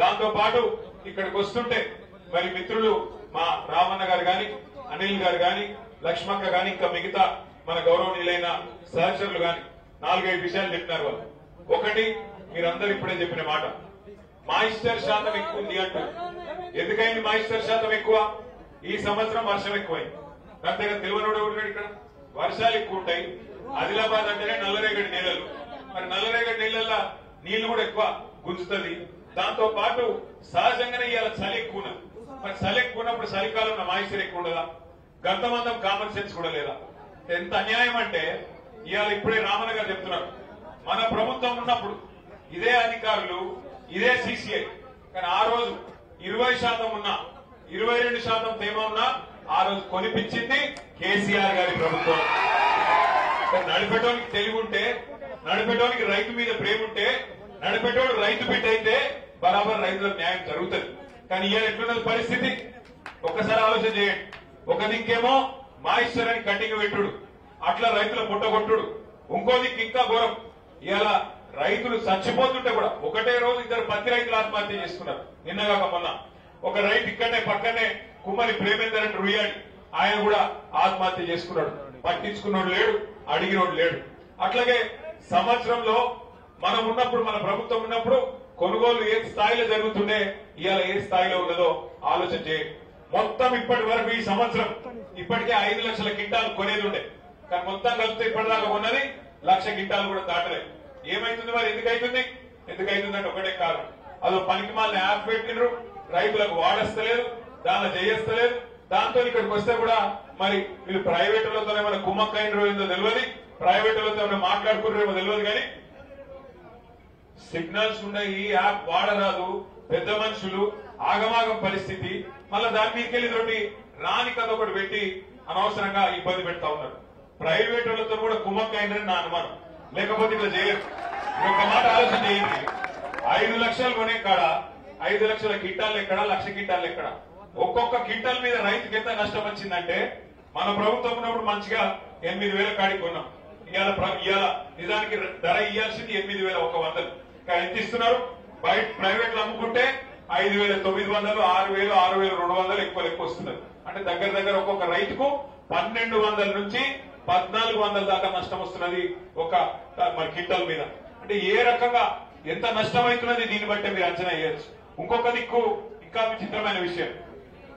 దాంతో పాటు ఇక్కడికి వస్తుంటే మరి మిత్రులు మా రామన్న గారు గాని, అనిల్ గారు గాని, లక్ష్మక్క గాని, ఇంకా మిగతా మన గౌరవనీయులైన సహచరులు గాని 4-5 విషయాలు చెప్పినారు వాళ్ళు. ఒకటి, మీరందరూ ఇప్పుడే చెప్పిన మాట, మాయిశ్చర్ శాతం ఎక్కువ ఉంది అంటారు. ఎందుకైంది మాయిశ్చర్ శాతం ఎక్కువ? ఈ సంవత్సరం వర్షం ఎక్కువైంది. అంతేగా తెలివనోడు ఉన్నాడు. ఇక్కడ వర్షాలు ఎక్కువ ఉంటాయి. ఆదిలాబాద్ అంటేనే నల్లరేగడి నీళ్లు. మరి నల్లరేగడి నీళ్ళల్లో నీళ్లు కూడా ఎక్కువ గుంజుతుంది. దాంతో పాటు సహజంగానే ఇవాళ చలి ఎక్కువ ఉన్నది. మరి చలి ఎక్కువ ఉన్నప్పుడు చలికాలంలో మాయిశ్చర్ ఎక్కువ ఉండదా? గంతమందం కామన్ సెన్స్ కూడా లేదా? ఎంత అన్యాయం అంటే ఇవాళ ఇప్పుడే రామన్న గారు చెప్తున్నారు, మన ప్రభుత్వం ఉన్నప్పుడు ఇదే అధికారులు, ఇదే సిసిఐ, కానీ ఆ రోజు 20% ఉన్నా, 22% తేమ ఉన్నా ఆ రోజు కొనిపించింది కేసీఆర్ గారి ప్రభుత్వం. నడిపేటోనికి తెలివి ఉంటే, నడిపేటోనికి రైతు మీద ప్రేమ ఉంటే, నడిపేటోడు రైతు బిడ్డ అయితే బరాబర్ రైతులకు న్యాయం జరుగుతుంది. కానీ ఇవాళ ఎట్లున్నది పరిస్థితి ఒక్కసారి ఆలోచన చేయండి. ఒక దిక్కేమో మాయిశ్చర్ అని కట్టింగ్ పెట్టుడు, అట్లా రైతుల పుట్టగొట్టుడు. ఇంకో దిక్కు ఇంకా ఘోరం, ఇవాళ రైతులు చచ్చిపోతుంటే కూడా ఒకటే రోజు 2 పత్తి రైతులు ఆత్మహత్య చేసుకున్నారు. నిన్నగాక మొన్న ఒక రైతు ఇక్కడనే పక్కనే కుమ్మరి ప్రేమేందర్ అని రుయ్యాడి, ఆయన కూడా ఆత్మహత్య చేసుకున్నాడు. పట్టించుకున్నాడు లేడు, అడిగినోడు లేడు. అట్లాగే సంవత్సరంలో మనం ఉన్నప్పుడు, మన ప్రభుత్వం ఉన్నప్పుడు కొనుగోలు ఏ స్థాయిలో జరుగుతుండే, ఇవాళ ఏ స్థాయిలో ఉన్నదో ఆలోచన చేయండి. మొత్తం ఇప్పటి వరకు ఈ సంవత్సరం ఇప్పటికే 5 లక్షల క్వింటాలు కొనేది ఉండే, కానీ మొత్తం కలిపితే ఇప్పటిదాకా ఉన్నది 1,00,000 క్వింటాలు కూడా దాటలేదు. ఏమైతుంది మరి? ఎందుకైతుందంటే ఒకటే కారణం, అదో పనికిమాలిన యాప్ పెట్టినరు, రైతులకు వాడస్తలేదు, దాన్ని చేయస్తలేదు. దాంతో ఇక్కడికి వస్తే కూడా మరి వీళ్ళు ప్రైవేట్ వాళ్ళతో ఏమైనా కుమ్మక్కైనరో ఏందో తెలియదు, ప్రైవేట్ వాళ్ళతో ఏమైనా మాట్లాడుకున్నారేమో తెలియదు. కానీ సిగ్నల్స్ ఉన్నాయి, ఈ యాప్ వాడరాదు, పెద్ద మనుషులు, ఆగమాగం పరిస్థితి. మళ్ళా దాని మీదకెళ్ళి తోటి రాని కథ ఒకటి పెట్టి అనవసరంగా ఇబ్బంది పెడతా ఉన్నారు. ప్రైవేట్ వాళ్ళతో కూడా కుమ్మక్కైనరని నా అనుమానం, లేకపోతే ఇట్లా చేయరు. ఒక మాట ఆలోచన చేయండి, 5 లక్షలు కొనే కాడ 5 లక్షల క్వింటాలు ఎక్కడ, 1,00,000 క్వింటాలు ఎక్కడ? ఒక్కొక్క క్వింటాల్ మీద రైతుకి ఎంత నష్టం వచ్చిందంటే, మన ప్రభుత్వం ఉన్నప్పుడు మంచిగా 8,000 కాడికి కొన్నాం. ఇవాళ నిజానికి ధర ఇయ్యాల్సింది 8,100. కానీ ఎంత ఇస్తున్నారు? బయట ప్రైవేట్లు అమ్ముకుంటే 5,900, 6,000, 6,200 ఎక్కువ వస్తున్నారు. అంటే దగ్గర ఒక్కొక్క రైతుకు 1,200 నుంచి 1,400 దాకా నష్టం వస్తున్నది ఒక మన క్వింటాల్ మీద. అంటే ఏ రకంగా ఎంత నష్టం అవుతున్నది దీన్ని బట్టి మీరు అంచనా వేయచ్చు. ఇంకొక దిక్కు ఇంకా విచిత్రమైన విషయం,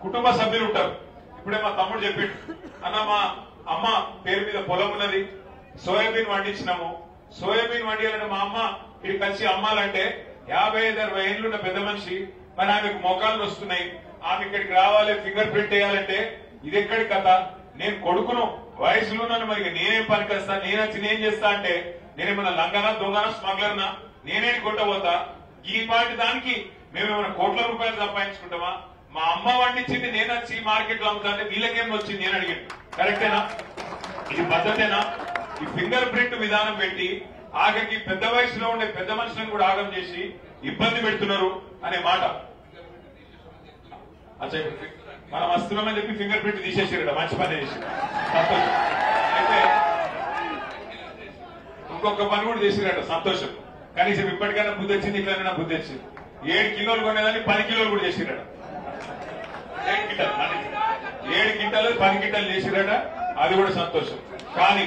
కుటుంబ సభ్యులు ఉంటారు. ఇప్పుడే మా తమ్ముడు చెప్పిండు, అన్న మా అమ్మ పేరు మీద పొలం ఉన్నది, సోయాబీన్ వండించినాము. సోయాబీన్ వండియాలంటే మా అమ్మ ఇక్కడికి వచ్చి అమ్మాలంటే 55-60 ఏళ్ళున్న పెద్ద మనిషి, మరి ఆమెకు మోకాళ్ళు వస్తున్నాయి, ఆమె ఇక్కడికి రావాలి, ఫింగర్ ప్రింట్ వేయాలంటే ఇది ఎక్కడి కథ? నేను కొడుకును, వయసులో ఉన్నాను, మరి నేనేం పనికొస్తా, నేనేం చేస్తా అంటే నేనేమన్నా లంగనా, దొంగనా, స్మగ్లర్నా, నేనేం కొట్టబోతా? ఈ పాటి దానికి మేమేమైనా కోట్ల రూపాయలు సంపాదించుకుంటామా? మా అమ్మ వండించింది నేను వచ్చి మార్కెట్ లో అమ్ముతా అంటే వీళ్ళకేం వచ్చింది నేను అడిగాను. కరెక్టేనా? ఇది పద్ధతేనా? ఈ ఫింగర్ ప్రింట్ విధానం పెట్టి ఆఖరికి పెద్ద వయసులో ఉండే పెద్ద మనుషులను కూడా ఆగం చేసి ఇబ్బంది పెడుతున్నారు అనే మాట. మనం వస్తున్నామని చెప్పి ఫింగర్ ప్రింట్ తీసేసారట, మంచి పని చేసి. అయితే ఇంకొక పని కూడా చేసిరట, సంతోషం. కనీసం ఇప్పటికైనా బుద్ధి వచ్చింది, ఇట్లైనా బుద్ధి వచ్చింది. 7 కిలోలు కొనేదాన్ని 10 కిలోలు కూడా చేసిరట. 7 క్వింటాలు 10 క్వింటాలు చేసిరట, అది కూడా సంతోషం. కానీ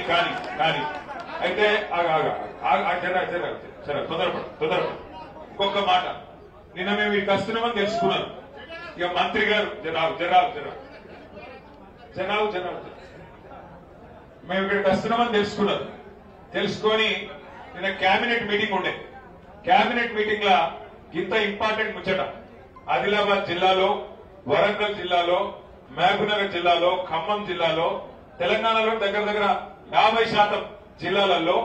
అయితే తొందరపడు. ఇంకొక మాట, నిన్న మేము ఇక్కడికి వస్తున్నామని తెలుసుకున్నాను. ఇక మంత్రి గారు మేము ఇక్కడికి వస్తున్నామని తెలుసుకొని నిన్న కేబినెట్ మీటింగ్ ఉండే. కేబినెట్ మీటింగ్ లా ఇంత ఇంపార్టెంట్ ముచ్చట, ఆదిలాబాద్ జిల్లాలో, వరంగల్ జిల్లాలో, మహబూబ్నగర్ జిల్లాలో, ఖమ్మం జిల్లాలో, తెలంగాణలో దగ్గర 50% జిల్లాలలో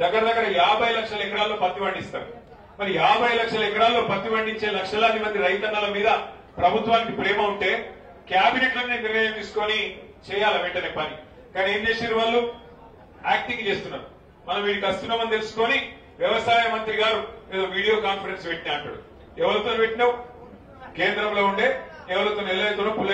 దగ్గర 50 లక్షల ఎకరాల్లో పత్తి పండిస్తారు. మరి 50 లక్షల ఎకరాల్లో పత్తి పండించే లక్షలాది మంది రైతన్నల మీద ప్రభుత్వానికి ప్రేమ ఉంటే కేబినెట్ లోనే నిర్ణయం తీసుకొని చేయాలి వెంటనే పని. కానీ ఏం చేసారు వాళ్ళు? యాక్టింగ్ చేస్తున్నారు. మనం వీడికి వస్తున్నామని తెలుసుకొని వ్యవసాయ మంత్రి గారు ఏదో వీడియో కాన్ఫరెన్స్ పెట్టినా అంటాడు. ఎవరితో పెట్టినావు? కేంద్రంలో ఉండే ఎవరితో నెల్లైతునో పుల్ల